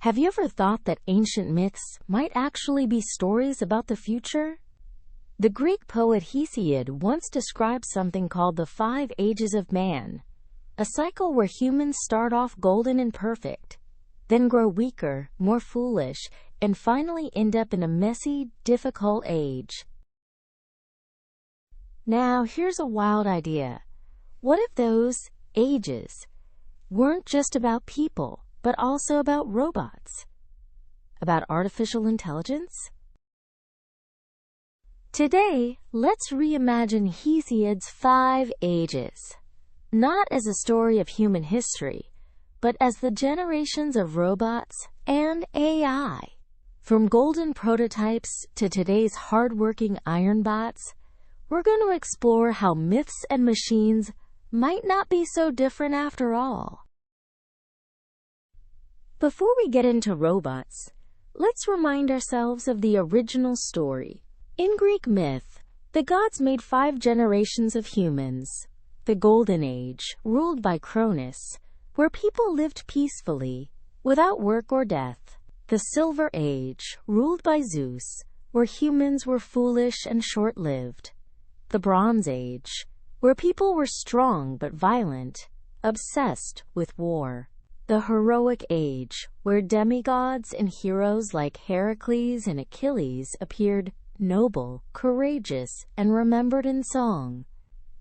Have you ever thought that ancient myths might actually be stories about the future? The Greek poet Hesiod once described something called the 5 ages of man, a cycle where humans start off golden and perfect, then grow weaker, more foolish, and finally end up in a messy, difficult age. Now, here's a wild idea. What if those ages weren't just about people, but also about robots? About artificial intelligence? Today, let's reimagine Hesiod's 5 ages, not as a story of human history, but as the generations of robots and AI. From golden prototypes to today's hardworking iron bots, we're going to explore how myths and machines might not be so different after all. Before we get into robots, let's remind ourselves of the original story. In Greek myth, the gods made 5 generations of humans. The Golden Age, ruled by Cronus, where people lived peacefully, without work or death. The Silver Age, ruled by Zeus, where humans were foolish and short-lived. The Bronze Age, where people were strong but violent, obsessed with war. The Heroic Age, where demigods and heroes like Heracles and Achilles appeared noble, courageous, and remembered in song.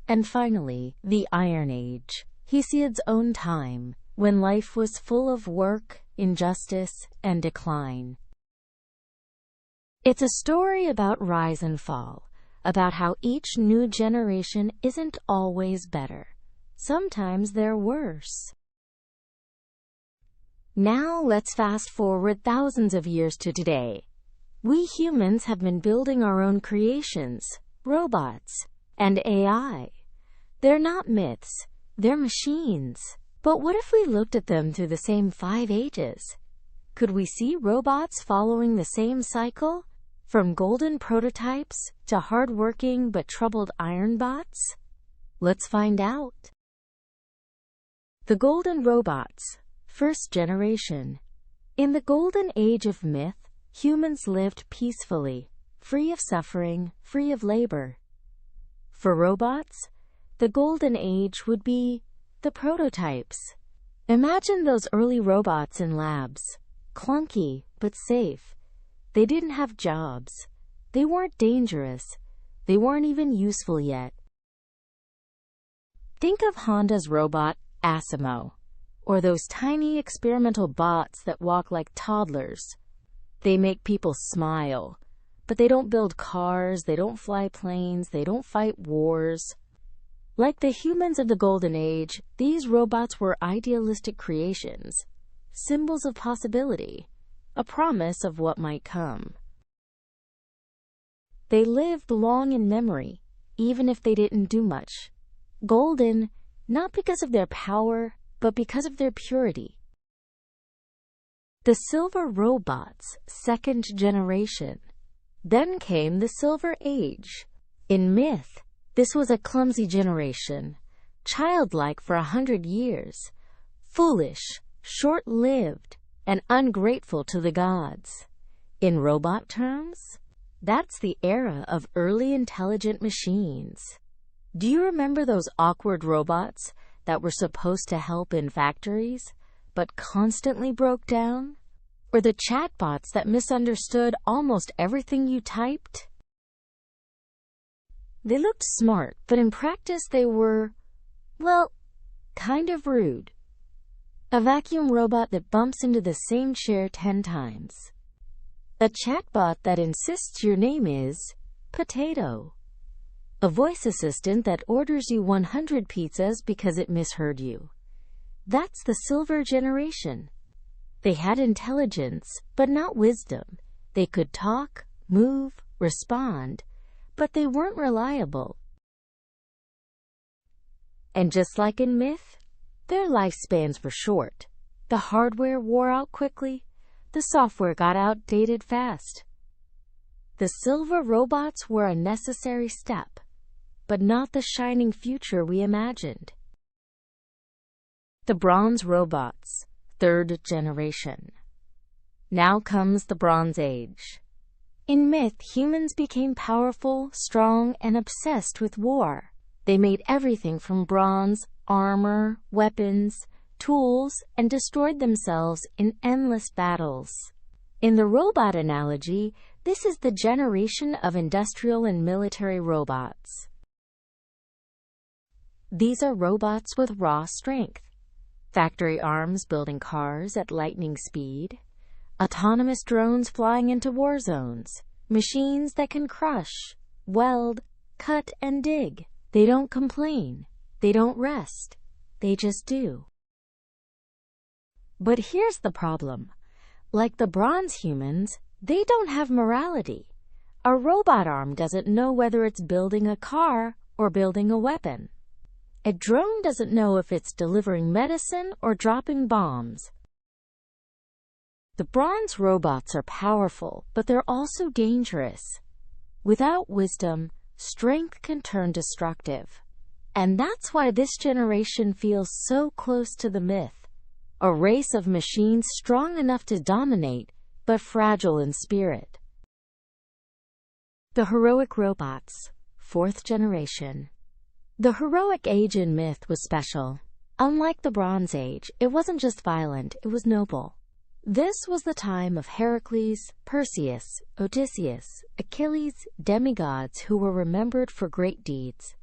And finally, the Iron Age, Hesiod's own time, when life was full of work, injustice, and decline. It's a story about rise and fall, about how each new generation isn't always better. Sometimes they're worse. Now let's fast forward thousands of years to today. We humans have been building our own creations, robots, and AI. They're not myths, they're machines. But what if we looked at them through the same 5 ages? Could we see robots following the same cycle? From golden prototypes to hard-working but troubled iron bots? Let's find out. The Golden Robots. First generation. In the golden age of myth, humans lived peacefully, free of suffering, free of labor. For robots, the golden age would be the prototypes. Imagine those early robots in labs, clunky but safe. They didn't have jobs. They weren't dangerous. They weren't even useful yet. Think of Honda's robot, Asimo, or those tiny experimental bots that walk like toddlers. They make people smile, but they don't build cars, they don't fly planes, they don't fight wars. Like the humans of the Golden Age, these robots were idealistic creations, symbols of possibility, a promise of what might come. They lived long in memory, even if they didn't do much. Golden, not because of their power, but because of their purity. The Silver Robots, second generation. Then came the Silver Age. In myth, this was a clumsy generation, childlike for 100 years, foolish, short-lived, and ungrateful to the gods. In robot terms, that's the era of early intelligent machines. Do you remember those awkward robots that were supposed to help in factories, but constantly broke down? Or the chatbots that misunderstood almost everything you typed? They looked smart, but in practice they were, well, kind of rude. A vacuum robot that bumps into the same chair 10 times. A chatbot that insists your name is Potato. A voice assistant that orders you 100 pizzas because it misheard you. That's the Silver generation. They had intelligence, but not wisdom. They could talk, move, respond, but they weren't reliable. And just like in myth, their lifespans were short. The hardware wore out quickly. The software got outdated fast. The Silver Robots were a necessary step, but not the shining future we imagined. The Bronze Robots, third generation. Now comes the Bronze Age. In myth, humans became powerful, strong, and obsessed with war. They made everything from bronze, armor, weapons, tools, and destroyed themselves in endless battles. In the robot analogy, this is the generation of industrial and military robots. These are robots with raw strength. Factory arms building cars at lightning speed. Autonomous drones flying into war zones. Machines that can crush, weld, cut, and dig. They don't complain. They don't rest. They just do. But here's the problem. Like the bronze humans, they don't have morality. A robot arm doesn't know whether it's building a car or building a weapon. A drone doesn't know if it's delivering medicine or dropping bombs. The bronze robots are powerful, but they're also dangerous. Without wisdom, strength can turn destructive. And that's why this generation feels so close to the myth. A race of machines strong enough to dominate, but fragile in spirit. The heroic robots, fourth generation. The heroic age in myth was special. Unlike the Bronze Age, it wasn't just violent, it was noble. This was the time of Heracles, Perseus, Odysseus, Achilles, demigods who were remembered for great deeds.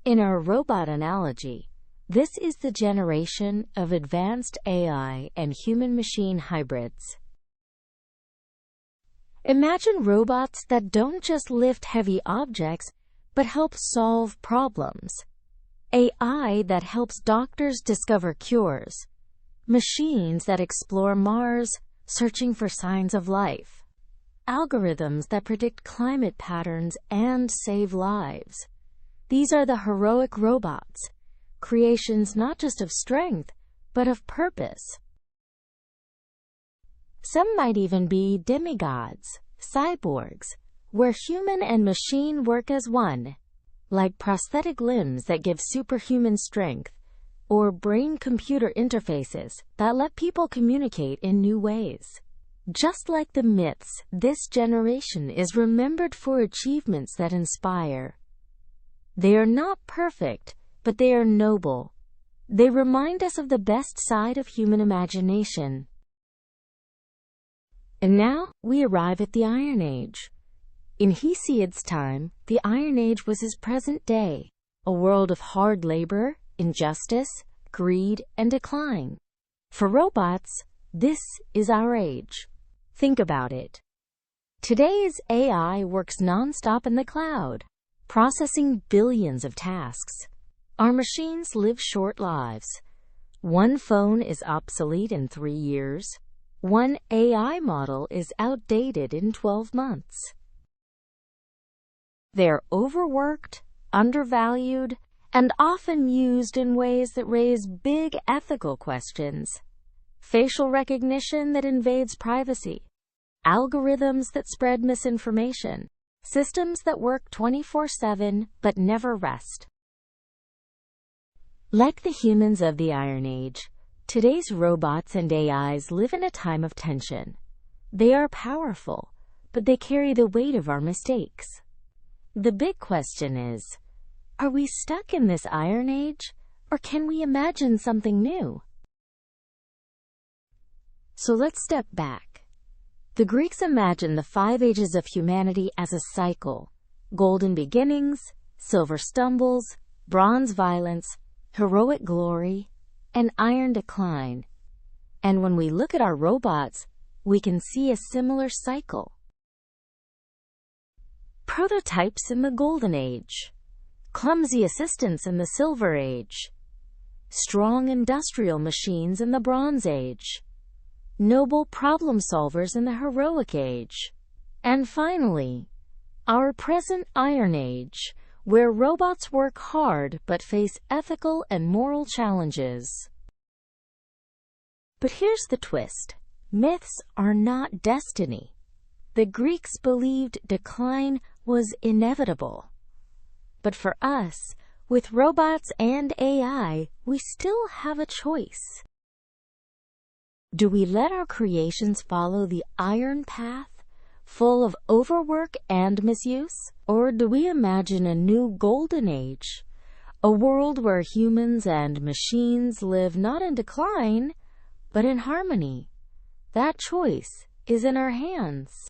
In our robot analogy, this is the generation of advanced AI and human-machine hybrids. Imagine robots that don't just lift heavy objects, but help solve problems. AI that helps doctors discover cures. Machines that explore Mars, searching for signs of life. Algorithms that predict climate patterns and save lives. These are the heroic robots, creations not just of strength, but of purpose. Some might even be demigods, cyborgs, where human and machine work as one, like prosthetic limbs that give superhuman strength, or brain-computer interfaces that let people communicate in new ways. Just like the myths, this generation is remembered for achievements that inspire. They are not perfect, but they are noble. They remind us of the best side of human imagination. And now we arrive at the Iron Age. In Hesiod's time, the Iron Age was his present day, a world of hard labor, injustice, greed, and decline. For robots, this is our age. Think about it. Today's AI works nonstop in the cloud, processing billions of tasks. Our machines live short lives. One phone is obsolete in 3 years. One AI model is outdated in 12 months. They're overworked, undervalued, and often used in ways that raise big ethical questions. Facial recognition that invades privacy. Algorithms that spread misinformation. Systems that work 24/7 but never rest. Like the humans of the Iron Age, today's robots and AIs live in a time of tension. They are powerful, but they carry the weight of our mistakes. The big question is, are we stuck in this Iron Age, or can we imagine something new? So let's step back. The Greeks imagined the 5 ages of humanity as a cycle: golden beginnings, silver stumbles, bronze violence, heroic glory, and iron decline. And when we look at our robots, we can see a similar cycle. Prototypes in the Golden Age. Clumsy assistants in the Silver Age. Strong industrial machines in the Bronze Age. Noble problem solvers in the Heroic Age. And finally, our present Iron Age, where robots work hard but face ethical and moral challenges. But here's the twist. Myths are not destiny. The Greeks believed decline was inevitable. But for us, with robots and AI, we still have a choice. Do we let our creations follow the iron path, full of overwork and misuse? Or do we imagine a new golden age, a world where humans and machines live not in decline, but in harmony? That choice is in our hands.